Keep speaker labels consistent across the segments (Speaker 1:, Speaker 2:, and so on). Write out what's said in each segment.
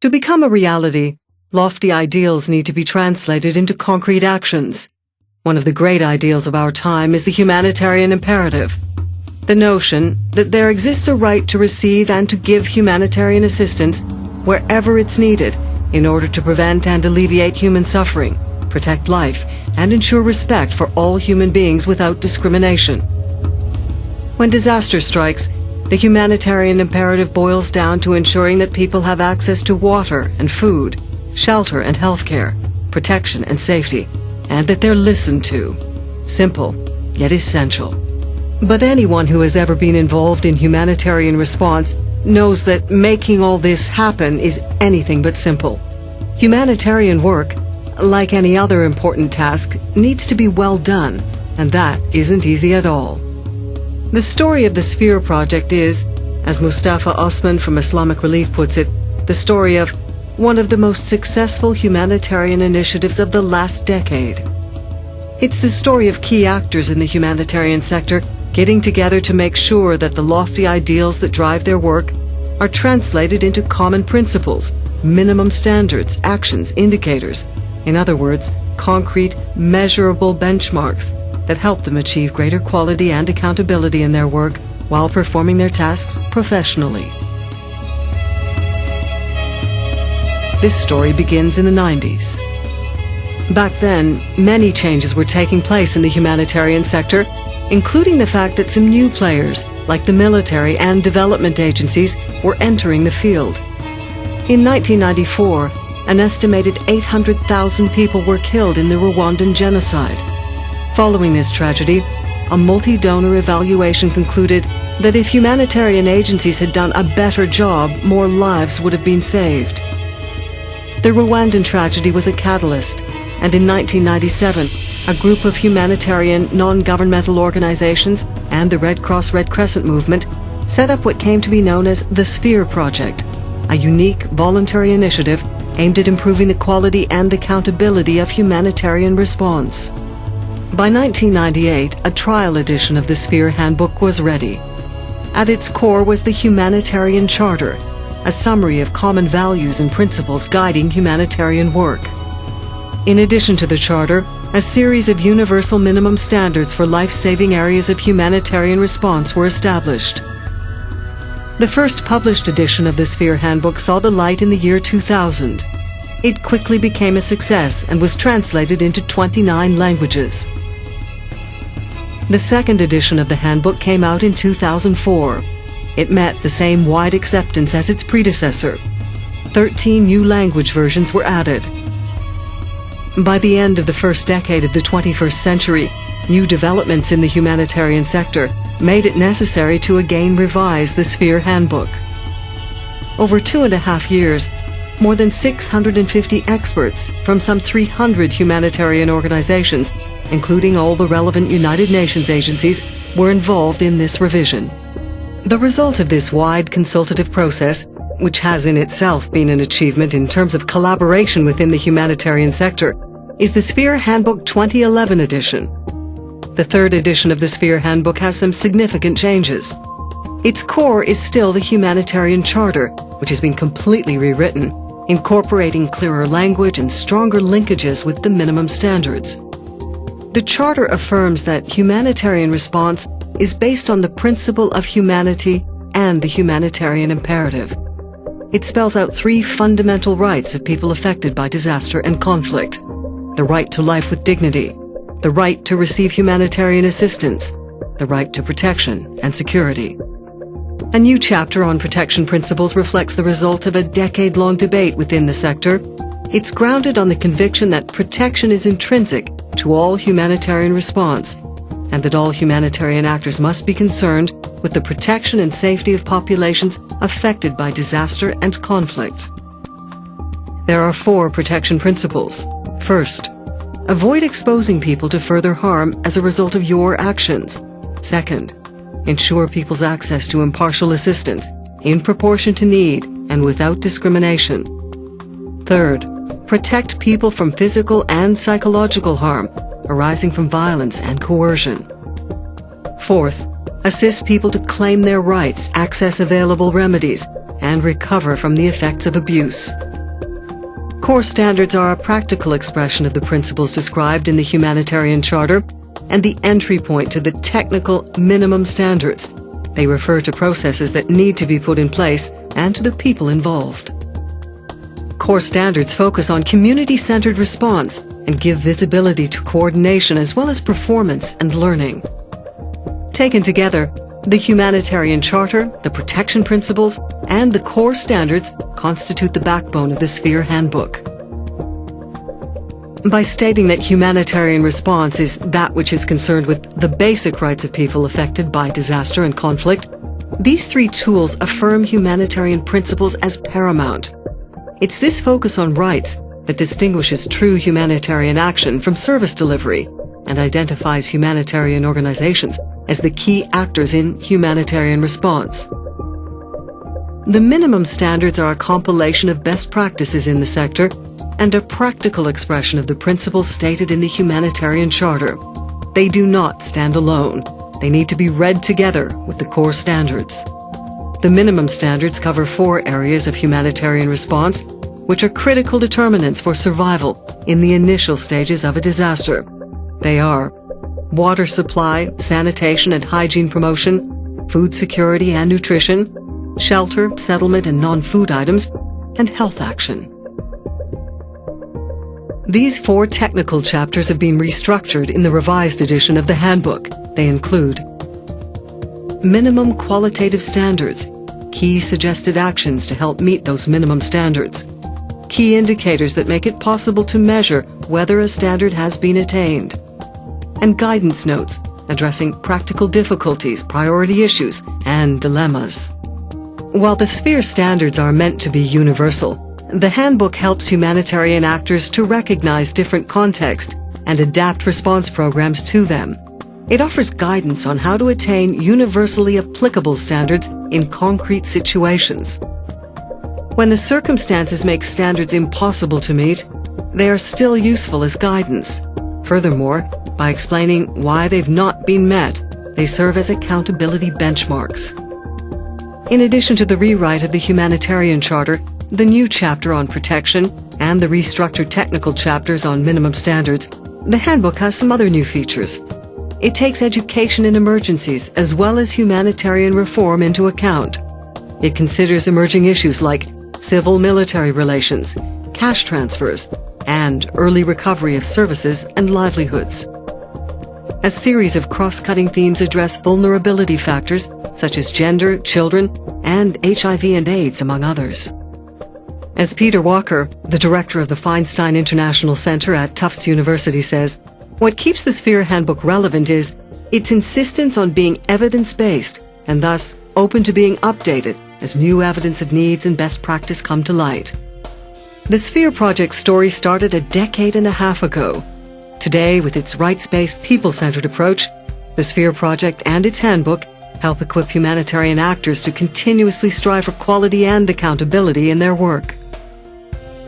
Speaker 1: To become a reality, lofty ideals need to be translated into concrete actions. One of the great ideals of our time is the humanitarian imperative. The notion that there exists a right to receive and to give humanitarian assistance wherever it's needed in order to prevent and alleviate human suffering, protect life, and ensure respect for all human beings without discrimination. When disaster strikes, the humanitarian imperative boils down to ensuring that people have access to water and food, shelter and healthcare, protection and safety, and that they're listened to. Simple, yet essential. But anyone who has ever been involved in humanitarian response knows that making all this happen is anything but simple. Humanitarian work, like any other important task, needs to be well done, and that isn't easy at all. The story of the Sphere Project is, as Mustafa Osman from Islamic Relief puts it, the story of one of the most successful humanitarian initiatives of the last decade. It's the story of key actors in the humanitarian sector getting together to make sure that the lofty ideals that drive their work are translated into common principles, minimum standards, actions, indicators. In other words, concrete, measurable benchmarks that help them achieve greater quality and accountability in their work while performing their tasks professionally. This story begins in the 90s. Back then, many changes were taking place in the humanitarian sector, including the fact that some new players, like the military and development agencies, were entering the field. In 1994, an estimated 800,000 people were killed in the Rwandan genocide. Following this tragedy, a multi-donor evaluation concluded that if humanitarian agencies had done a better job, more lives would have been saved. The Rwandan tragedy was a catalyst, and in 1997, a group of humanitarian non-governmental organizations and the Red Cross Red Crescent movement set up what came to be known as the Sphere Project, a unique voluntary initiative aimed at improving the quality and accountability of humanitarian response. By 1998, a trial edition of the Sphere Handbook was ready. At its core was the Humanitarian Charter, a summary of common values and principles guiding humanitarian work. In addition to the Charter, a series of universal minimum standards for life-saving areas of humanitarian response were established. The first published edition of the Sphere Handbook saw the light in the year 2000. It quickly became a success and was translated into 29 languages. The second edition of the handbook came out in 2004. It met the same wide acceptance as its predecessor. 13 new language versions were added. By the end of the first decade of the 21st century, new developments in the humanitarian sector made it necessary to again revise the Sphere Handbook. Over 2.5 years, more than 650 experts from some 300 humanitarian organizations, including all the relevant United Nations agencies, were involved in this revision. The result of this wide consultative process, which has in itself been an achievement in terms of collaboration within the humanitarian sector, is the Sphere Handbook 2011 edition. The third edition of the Sphere Handbook has some significant changes. Its core is still the Humanitarian Charter, which has been completely rewritten, incorporating clearer language and stronger linkages with the minimum standards. The Charter affirms that humanitarian response is based on the principle of humanity and the humanitarian imperative. It spells out 3 fundamental rights of people affected by disaster and conflict: the right to life with dignity, the right to receive humanitarian assistance, the right to protection and security. A new chapter on protection principles reflects the result of a decade-long debate within the sector. It's grounded on the conviction that protection is intrinsic to all humanitarian response, and that all humanitarian actors must be concerned with the protection and safety of populations affected by disaster and conflict. There are 4 protection principles. First, avoid exposing people to further harm as a result of your actions. Second, ensure people's access to impartial assistance in proportion to need and without discrimination. Third, protect people from physical and psychological harm arising from violence and coercion. Fourth, assist people to claim their rights, access available remedies, and recover from the effects of abuse. Core standards are a practical expression of the principles described in the Humanitarian Charter and the entry point to the technical minimum standards. They refer to processes that need to be put in place and to the people involved. Core standards focus on community-centered response and give visibility to coordination as well as performance and learning. Taken together, the Humanitarian Charter, the protection principles, and the core standards constitute the backbone of the Sphere Handbook. By stating that humanitarian response is that which is concerned with the basic rights of people affected by disaster and conflict, these three tools affirm humanitarian principles as paramount. It's this focus on rights that distinguishes true humanitarian action from service delivery and identifies humanitarian organizations as the key actors in humanitarian response. The minimum standards are a compilation of best practices in the sector and a practical expression of the principles stated in the Humanitarian Charter. They do not stand alone. They need to be read together with the core standards. The minimum standards cover 4 areas of humanitarian response, which are critical determinants for survival in the initial stages of a disaster. They are water supply, sanitation and hygiene promotion, food security and nutrition, shelter, settlement and non-food items, and health action. These 4 technical chapters have been restructured in the revised edition of the handbook. They include minimum qualitative standards, key suggested actions to help meet those minimum standards, key indicators that make it possible to measure whether a standard has been attained, and guidance notes addressing practical difficulties, priority issues, and dilemmas. While the Sphere standards are meant to be universal, the handbook helps humanitarian actors to recognize different contexts and adapt response programs to them. It offers guidance on how to attain universally applicable standards in concrete situations. When the circumstances make standards impossible to meet, they are still useful as guidance. Furthermore, by explaining why they've not been met, they serve as accountability benchmarks. In addition to the rewrite of the Humanitarian Charter, the new chapter on protection, and the restructured technical chapters on minimum standards, the handbook has some other new features. It takes education in emergencies as well as humanitarian reform into account. It considers emerging issues like civil-military relations, cash transfers, and early recovery of services and livelihoods. A series of cross-cutting themes address vulnerability factors such as gender, children, and HIV and AIDS, among others. As Peter Walker, the director of the Feinstein International Center at Tufts University, says, what keeps the Sphere Handbook relevant is its insistence on being evidence-based and thus open to being updated as new evidence of needs and best practice come to light. The Sphere Project story started a decade and a half ago. Today, with its rights-based, people-centered approach, the Sphere Project and its handbook help equip humanitarian actors to continuously strive for quality and accountability in their work.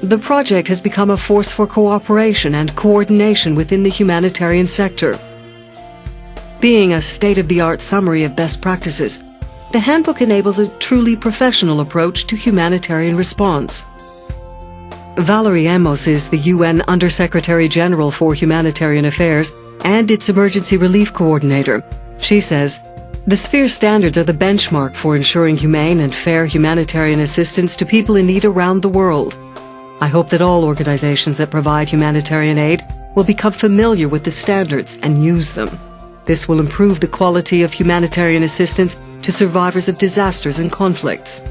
Speaker 1: The project has become a force for cooperation and coordination within the humanitarian sector. Being a state-of-the-art summary of best practices, the handbook enables a truly professional approach to humanitarian response. Valerie Amos is the UN Under-Secretary General for Humanitarian Affairs and its Emergency Relief Coordinator. She says, the Sphere standards are the benchmark for ensuring humane and fair humanitarian assistance to people in need around the world. I hope that all organizations that provide humanitarian aid will become familiar with the standards and use them. This will improve the quality of humanitarian assistance to survivors of disasters and conflicts.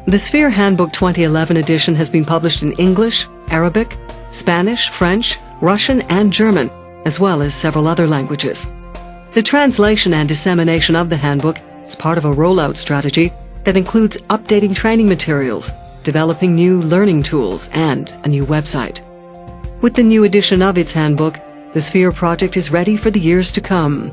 Speaker 1: The Sphere Handbook 2011 edition has been published in English, Arabic, Spanish, French, Russian, and German, as well as several other languages. The translation and dissemination of the handbook is part of a rollout strategy that includes updating training materials, developing new learning tools, and a new website. With the new edition of its handbook, the Sphere Project is ready for the years to come.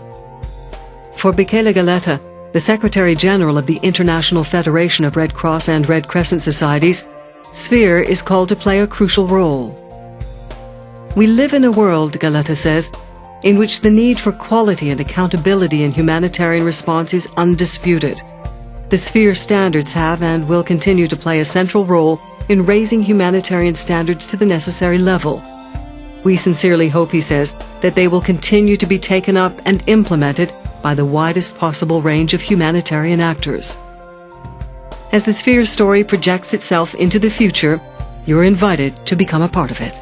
Speaker 1: For Michele Galletta, the Secretary General of the International Federation of Red Cross and Red Crescent Societies, Sphere is called to play a crucial role. We live in a world, Galletta says, in which the need for quality and accountability in humanitarian response is undisputed. The Sphere standards have and will continue to play a central role in raising humanitarian standards to the necessary level. We sincerely hope, he says, that they will continue to be taken up and implemented by the widest possible range of humanitarian actors. As the Sphere story projects itself into the future, you're invited to become a part of it.